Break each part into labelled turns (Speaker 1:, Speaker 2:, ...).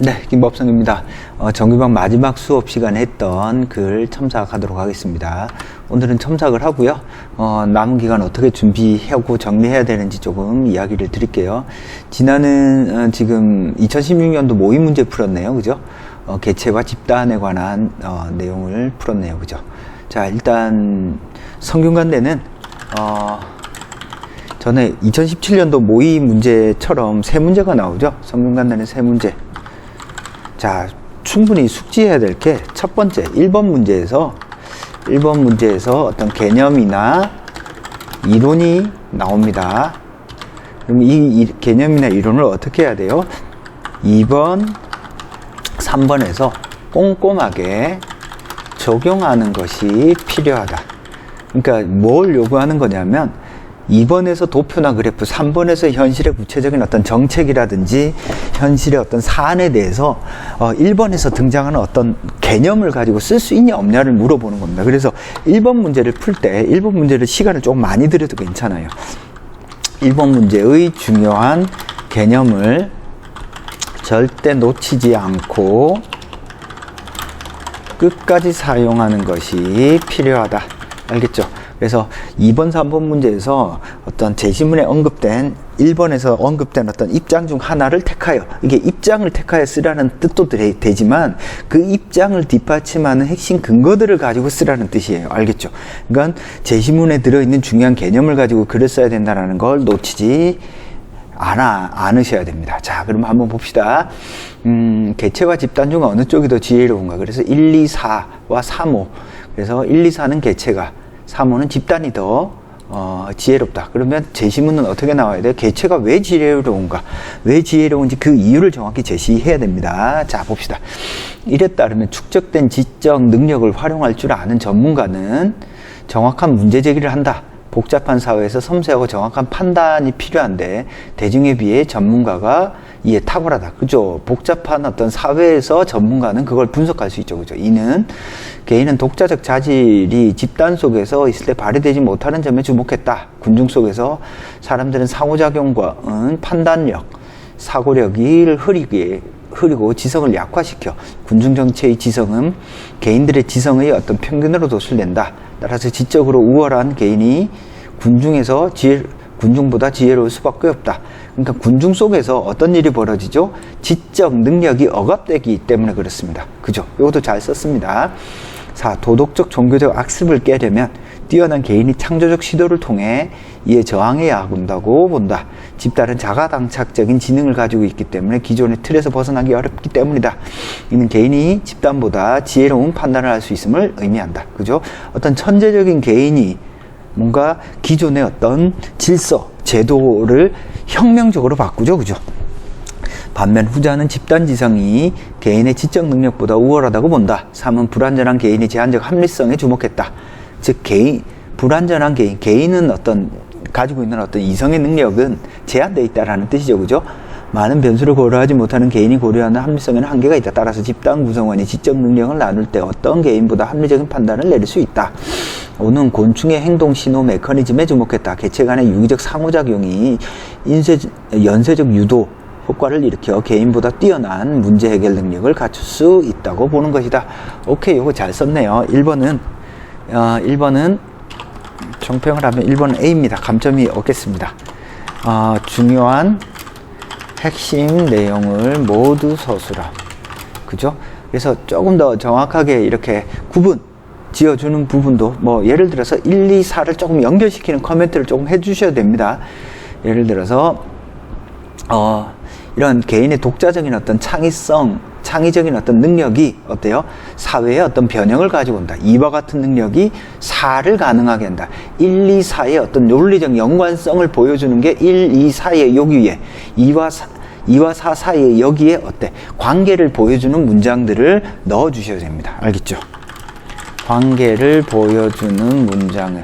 Speaker 1: 네, 김법성입니다. 정규반 마지막 수업 시간에 했던 글 첨삭하도록 하겠습니다. 오늘은 첨삭을 하고요. 남은 기간 어떻게 준비하고 정리해야 되는지 조금 이야기를 드릴게요. 지난은 지금 2016년도 모의 문제 풀었네요. 그죠? 개체와 집단에 관한 내용을 풀었네요. 그죠? 자, 일단 성균관대는 전에 2017년도 모의 문제처럼 세 문제가 나오죠. 성균관대는 세 문제. 자, 충분히 숙지해야 될 게 첫 번째 1번 문제에서 어떤 개념이나 이론이 나옵니다. 그럼 이 개념이나 이론을 어떻게 해야 돼요? 2번, 3번에서 꼼꼼하게 적용하는 것이 필요하다. 그러니까 뭘 요구하는 거냐면 2번에서 도표나 그래프, 3번에서 현실의 구체적인 어떤 정책이라든지 현실의 어떤 사안에 대해서 1번에서 등장하는 어떤 개념을 가지고 쓸 수 있냐 없냐를 물어보는 겁니다. 그래서 1번 문제를 풀 때 1번 문제를 시간을 조금 많이 들여도 괜찮아요. 1번 문제의 중요한 개념을 절대 놓치지 않고 끝까지 사용하는 것이 필요하다. 알겠죠? 그래서 2번, 3번 문제에서 어떤 제시문에 언급된 1번에서 언급된 어떤 입장 중 하나를 택하여, 이게 입장을 택하여 쓰라는 뜻도 되지만 그 입장을 뒷받침하는 핵심 근거들을 가지고 쓰라는 뜻이에요. 알겠죠? 그러니까 제시문에 들어있는 중요한 개념을 가지고 글을 써야 된다는 걸 놓치지 않으셔야 됩니다. 자, 그럼 한번 봅시다. 개체와 집단 중 어느 쪽이 더 지혜로운가? 그래서 1, 2, 4와 3, 5. 그래서 1, 2, 4는 개체가, 3호는 집단이 더 지혜롭다. 그러면 제시문은 어떻게 나와야 돼요? 개체가 왜 지혜로운가? 왜 지혜로운지 그 이유를 정확히 제시해야 됩니다. 자, 봅시다. 이에 따르면 축적된 지적 능력을 활용할 줄 아는 전문가는 정확한 문제 제기를 한다. 복잡한 사회에서 섬세하고 정확한 판단이 필요한데 대중에 비해 전문가가 이에 탁월하다. 그죠? 복잡한 어떤 사회에서 전문가는 그걸 분석할 수 있죠. 그죠? 이는 개인은 독자적 자질이 집단 속에서 있을 때 발휘되지 못하는 점에 주목했다. 군중 속에서 사람들은 상호작용과 판단력, 사고력을 흐리고 지성을 약화시켜 군중 전체의 지성은 개인들의 지성의 어떤 평균으로 도출된다. 따라서 지적으로 우월한 개인이 군중보다 지혜로울 수밖에 없다. 그러니까 군중 속에서 어떤 일이 벌어지죠? 지적 능력이 억압되기 때문에 그렇습니다. 그죠? 이것도 잘 썼습니다. 4. 도덕적 종교적 악습을 깨려면 뛰어난 개인이 창조적 시도를 통해 이에 저항해야 한다고 본다. 집단은 자가당착적인 지능을 가지고 있기 때문에 기존의 틀에서 벗어나기 어렵기 때문이다. 이는 개인이 집단보다 지혜로운 판단을 할 수 있음을 의미한다. 그죠? 어떤 천재적인 개인이 뭔가 기존의 어떤 질서, 제도를 혁명적으로 바꾸죠. 그죠? 반면 후자는 집단 지성이 개인의 지적 능력보다 우월하다고 본다. 3은 불완전한 개인의 제한적 합리성에 주목했다. 즉 불완전한 개인은 가지고 있는 어떤 이성의 능력은 제한되어 있다라는 뜻이죠. 그죠? 많은 변수를 고려하지 못하는 개인이 고려하는 합리성에는 한계가 있다. 따라서 집단 구성원이 지적 능력을 나눌 때 어떤 개인보다 합리적인 판단을 내릴 수 있다. 5는 곤충의 행동 신호 메커니즘에 주목했다. 개체 간의 유기적 상호작용이 연쇄적 유도 효과를 일으켜 개인보다 뛰어난 문제 해결 능력을 갖출 수 있다고 보는 것이다. 오케이, 이거 잘 썼네요. 1번은 총평을 하면 1번은 A입니다. 감점이 없겠습니다. 중요한 핵심 내용을 모두 서술하. 그죠? 그래서 조금 더 정확하게 이렇게 구분 지어주는 부분도 예를 들어서 1, 2, 4를 조금 연결시키는 코멘트를 조금 해주셔야 됩니다. 예를 들어서 이런 개인의 독자적인 어떤 창의적인 어떤 능력이 어때요? 사회의 어떤 변형을 가지고 온다. 이와 같은 능력이 4를 가능하게 한다. 1, 2, 4의 어떤 논리적 연관성을 보여주는 게 1, 2, 4의 여기에 2와 4 사이에 여기에 관계를 보여주는 문장들을 넣어주셔야 됩니다. 알겠죠? 관계를 보여주는 문장을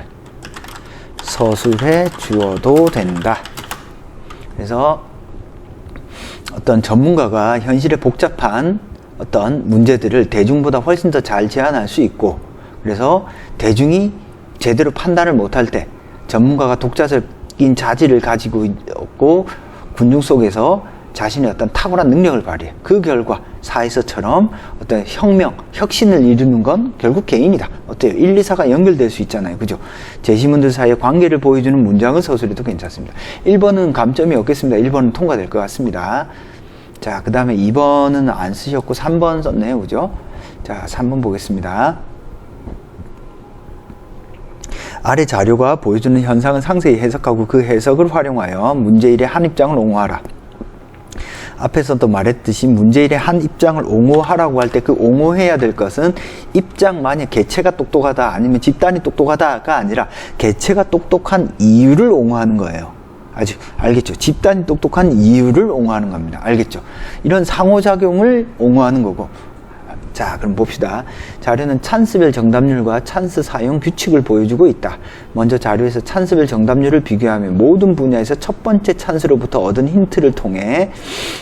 Speaker 1: 서술해 주어도 된다. 그래서 어떤 전문가가 현실의 복잡한 어떤 문제들을 대중보다 훨씬 더 잘 제안할 수 있고, 그래서 대중이 제대로 판단을 못할 때 전문가가 독자적인 자질을 가지고 있고 군중 속에서 자신의 어떤 탁월한 능력을 발휘해. 그 결과 사에서처럼 어떤 혁명, 혁신을 이루는 건 결국 개인이다. 어때요? 1, 2, 4가 연결될 수 있잖아요. 그죠? 제시문들 사이의 관계를 보여주는 문장을 서술해도 괜찮습니다. 1번은 감점이 없겠습니다. 1번은 통과될 것 같습니다. 자, 그 다음에 2번은 안 쓰셨고 3번 썼네요. 그죠? 자, 3번 보겠습니다. 아래 자료가 보여주는 현상을 상세히 해석하고 그 해석을 활용하여 문제일의 한 입장을 옹호하라. 앞에서도 말했듯이 문제일의 한 입장을 옹호하라고 할 때 그 옹호해야 될 것은 입장, 만약 개체가 똑똑하다 아니면 집단이 똑똑하다가 아니라 개체가 똑똑한 이유를 옹호하는 거예요. 아주 알겠죠? 집단이 똑똑한 이유를 옹호하는 겁니다. 알겠죠? 이런 상호작용을 옹호하는 거고. 자, 그럼 봅시다. 자료는 찬스별 정답률과 찬스 사용 규칙을 보여주고 있다. 먼저 자료에서 찬스별 정답률을 비교하며 모든 분야에서 첫 번째 찬스로부터 얻은 힌트를 통해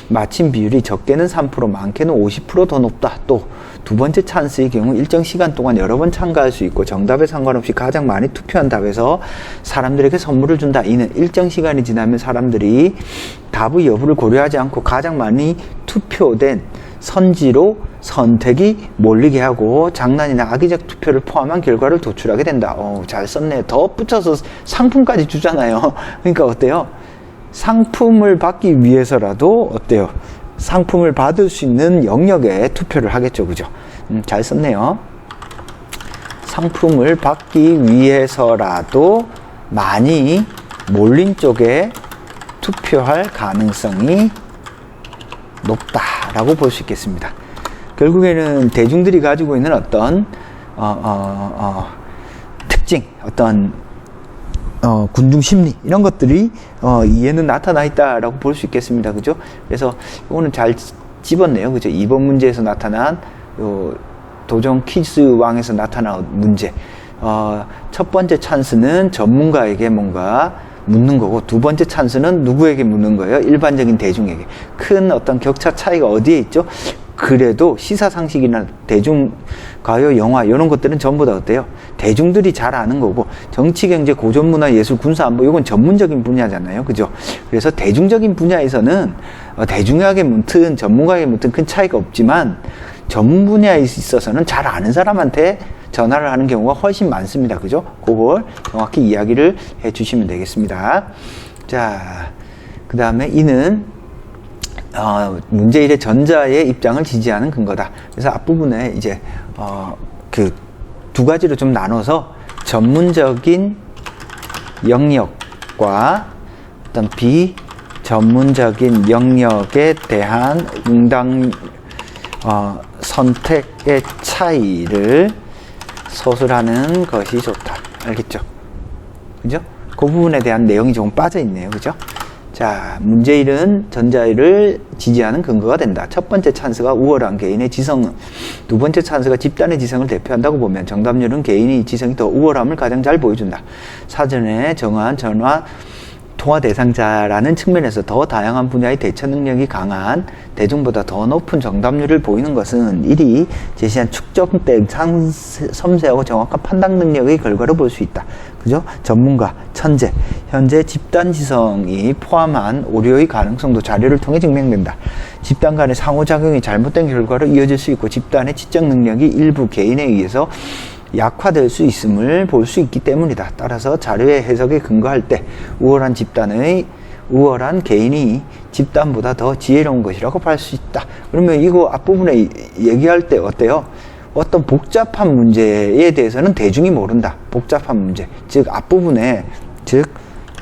Speaker 1: 맞힌 비율이 적게는 3%, 많게는 50% 더 높다. 또 두 번째 찬스의 경우 일정 시간 동안 여러 번 참가할 수 있고 정답에 상관없이 가장 많이 투표한 답에서 사람들에게 선물을 준다. 이는 일정 시간이 지나면 사람들이 답의 여부를 고려하지 않고 가장 많이 투표된 선지로 선택이 몰리게 하고 장난이나 악의적 투표를 포함한 결과를 도출하게 된다. 잘 썼네. 더 붙여서 상품까지 주잖아요. 그러니까 어때요? 상품을 받기 위해서라도 어때요? 상품을 받을 수 있는 영역에 투표를 하겠죠. 그죠? 잘 썼네요. 상품을 받기 위해서라도 많이 몰린 쪽에 투표할 가능성이 높다라고 볼 수 있겠습니다. 결국에는 대중들이 가지고 있는 어떤 특징, 어떤 군중 심리 이런 것들이 이에는 나타나 있다라고 볼 수 있겠습니다. 그죠? 그래서 이거는 잘 집었네요. 그죠? 이번 문제에서 나타난 요 도전 퀴즈 왕에서 나타난 문제. 첫 번째 찬스는 전문가에게 뭔가 묻는 거고 두 번째 찬스는 누구에게 묻는 거예요? 일반적인 대중에게. 큰 어떤 격차 차이가 어디에 있죠? 그래도 시사상식이나 대중가요, 영화 이런 것들은 전부 다 어때요? 대중들이 잘 아는 거고 정치, 경제, 고전문화, 예술, 군사, 안보 이건 전문적인 분야잖아요. 그죠? 그래서 대중적인 분야에서는 대중에게 묻든 전문가에게 묻든 큰 차이가 없지만 전문 분야에 있어서는 잘 아는 사람한테 전화를 하는 경우가 훨씬 많습니다. 그죠? 그걸 정확히 이야기를 해 주시면 되겠습니다. 자, 그 다음에 이는 문제 1의 전자의 입장을 지지하는 근거다. 그래서 앞부분에 이제 그 두 가지로 좀 나눠서 전문적인 영역과 어떤 비전문적인 영역에 대한 응당 선택의 차이를 서술하는 것이 좋다. 알겠죠? 그죠? 그 부분에 대한 내용이 조금 빠져 있네요. 그죠? 자, 문제 1은 전자를 지지하는 근거가 된다. 첫 번째 찬스가 우월한 개인의 지성은, 두 번째 찬스가 집단의 지성을 대표한다고 보면 정답률은 개인의 지성이 더 우월함을 가장 잘 보여준다. 사전에 정한 전화 통화 대상자라는 측면에서 더 다양한 분야의 대처 능력이 강한 대중보다 더 높은 정답률을 보이는 것은 이리 제시한 축적된 섬세하고 정확한 판단 능력의 결과로 볼 수 있다. 그죠? 전문가, 천재, 현재 집단 지성이 포함한 오류의 가능성도 자료를 통해 증명된다. 집단 간의 상호작용이 잘못된 결과로 이어질 수 있고 집단의 지적 능력이 일부 개인에 의해서 약화될 수 있음을 볼 수 있기 때문이다. 따라서 자료의 해석에 근거할 때 우월한 개인이 집단보다 더 지혜로운 것이라고 볼 수 있다. 그러면 이거 앞부분에 얘기할 때 어때요? 어떤 복잡한 문제에 대해서는 대중이 모른다. 복잡한 문제. 즉 앞부분에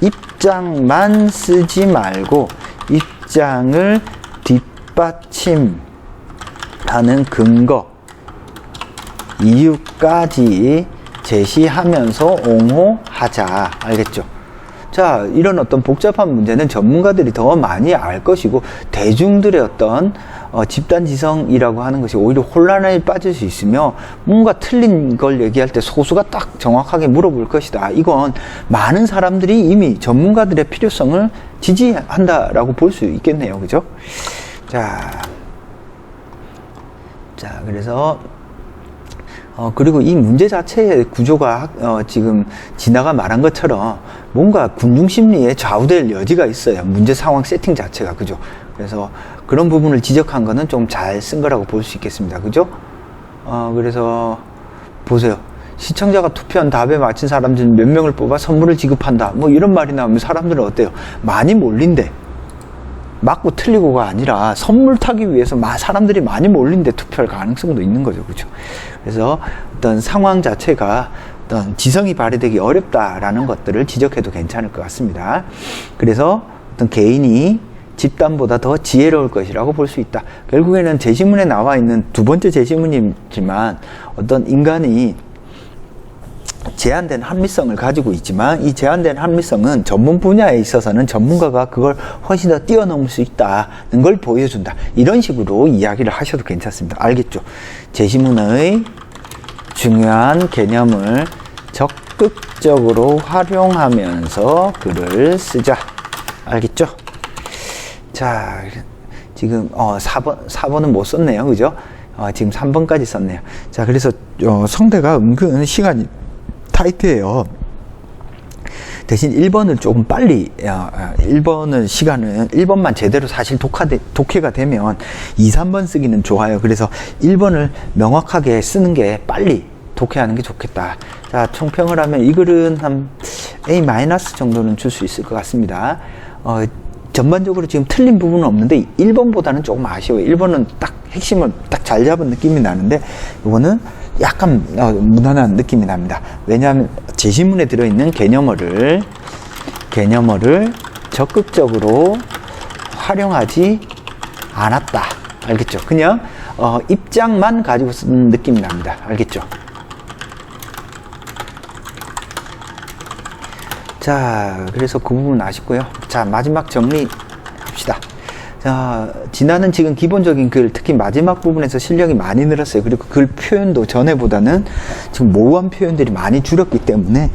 Speaker 1: 입장만 쓰지 말고 입장을 뒷받침하는 근거, 이유까지 제시하면서 옹호하자. 알겠죠? 자, 이런 어떤 복잡한 문제는 전문가들이 더 많이 알 것이고 대중들의 어떤 집단 지성이라고 하는 것이 오히려 혼란에 빠질 수 있으며 뭔가 틀린 걸 얘기할 때 소수가 딱 정확하게 물어볼 것이다. 이건 많은 사람들이 이미 전문가들의 필요성을 지지한다라고 볼 수 있겠네요. 그죠? 자, 그래서 그리고 이 문제 자체의 구조가 지금 진아가 말한 것처럼 뭔가 군중심리에 좌우될 여지가 있어요. 문제 상황 세팅 자체가. 그죠? 그래서 그런 부분을 지적한 거는 좀 잘 쓴 거라고 볼 수 있겠습니다. 그죠? 그래서 보세요. 시청자가 투표한 답에 맞힌 사람들 몇 명을 뽑아 선물을 지급한다. 뭐 이런 말이 나오면 사람들은 어때요? 많이 몰린대. 맞고 틀리고가 아니라 선물 타기 위해서 사람들이 많이 몰린데 투표할 가능성도 있는 거죠. 그죠? 그래서 어떤 상황 자체가 어떤 지성이 발휘되기 어렵다라는 것들을 지적해도 괜찮을 것 같습니다. 그래서 어떤 개인이 집단보다 더 지혜로울 것이라고 볼 수 있다. 결국에는 제시문에 나와 있는 두 번째 제시문이지만 어떤 인간이 제한된 합리성을 가지고 있지만 이 제한된 합리성은 전문 분야에 있어서는 전문가가 그걸 훨씬 더 뛰어넘을 수 있다는 걸 보여준다. 이런 식으로 이야기를 하셔도 괜찮습니다. 알겠죠? 제시문의 중요한 개념을 적극적으로 활용하면서 글을 쓰자. 알겠죠? 자, 지금 4번은 못 썼네요. 그죠? 지금 3번까지 썼네요. 자, 그래서 성대가 은근 시간이 타이트해요. 대신 1번을 조금 빨리 1번만 제대로 사실 독해가 되면 2, 3번 쓰기는 좋아요. 그래서 1번을 명확하게 쓰는 게 빨리 독해하는 게 좋겠다. 자, 총평을 하면 이 글은 한 A- 정도는 줄 수 있을 것 같습니다. 전반적으로 지금 틀린 부분은 없는데 1번보다는 조금 아쉬워요. 1번은 딱 핵심을 딱 잘 잡은 느낌이 나는데 이거는 약간 무난한 느낌이 납니다. 왜냐하면 제시문에 들어있는 개념어를 적극적으로 활용하지 않았다. 알겠죠? 그냥 입장만 가지고 쓴 느낌이 납니다. 알겠죠? 자, 그래서 그 부분 아쉽고요. 자, 마지막 정리합시다. 자, 진화는 지금 기본적인 글, 특히 마지막 부분에서 실력이 많이 늘었어요. 그리고 글 표현도 전에보다는 지금 모호한 표현들이 많이 줄었기 때문에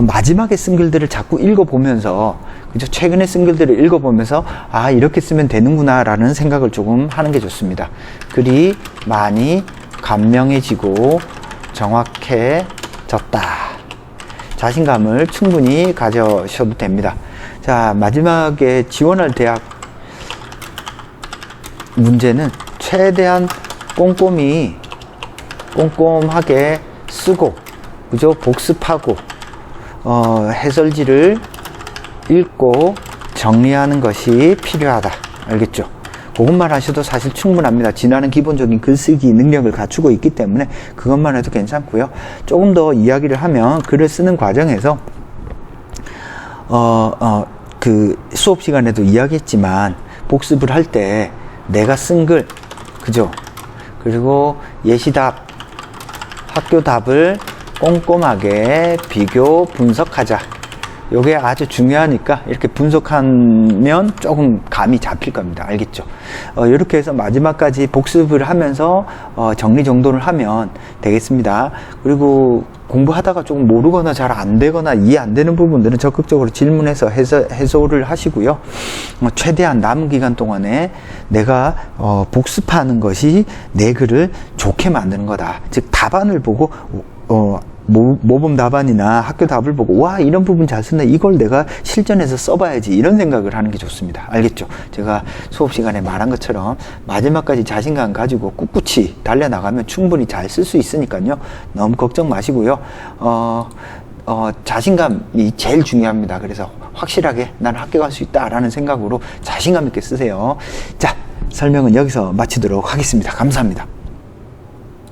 Speaker 1: 마지막에 쓴 글들을 자꾸 읽어보면서, 그죠? 최근에 쓴 글들을 읽어보면서 아, 이렇게 쓰면 되는구나 라는 생각을 조금 하는 게 좋습니다. 글이 많이 간명해지고 정확해졌다. 자신감을 충분히 가져셔도 됩니다. 자, 마지막에 지원할 대학 문제는 최대한 꼼꼼하게 쓰고, 그죠? 복습하고, 해설지를 읽고 정리하는 것이 필요하다. 알겠죠? 그것만 하셔도 사실 충분합니다. 진화는 기본적인 글쓰기 능력을 갖추고 있기 때문에 그것만 해도 괜찮고요. 조금 더 이야기를 하면 글을 쓰는 과정에서 그 수업 시간에도 이야기했지만 복습을 할 때 내가 쓴 글, 그죠? 그리고 예시답, 학교 답을 꼼꼼하게 비교 분석하자. 요게 아주 중요하니까 이렇게 분석하면 조금 감이 잡힐 겁니다. 알겠죠? 이렇게 해서 마지막까지 복습을 하면서 정리정돈을 하면 되겠습니다. 그리고 공부하다가 조금 모르거나 잘 안 되거나 이해 안 되는 부분들은 적극적으로 질문해서 해소를 하시고요. 최대한 남은 기간 동안에 내가 복습하는 것이 내 글을 좋게 만드는 거다. 즉 답안을 보고 모범 답안이나 학교 답을 보고 와, 이런 부분 잘 쓰네, 이걸 내가 실전에서 써봐야지, 이런 생각을 하는 게 좋습니다. 알겠죠? 제가 수업 시간에 말한 것처럼 마지막까지 자신감 가지고 꿋꿋이 달려나가면 충분히 잘 쓸 수 있으니까요. 너무 걱정 마시고요. 자신감이 제일 중요합니다. 그래서 확실하게 난 학교 갈 수 있다라는 생각으로 자신감 있게 쓰세요. 자, 설명은 여기서 마치도록 하겠습니다. 감사합니다.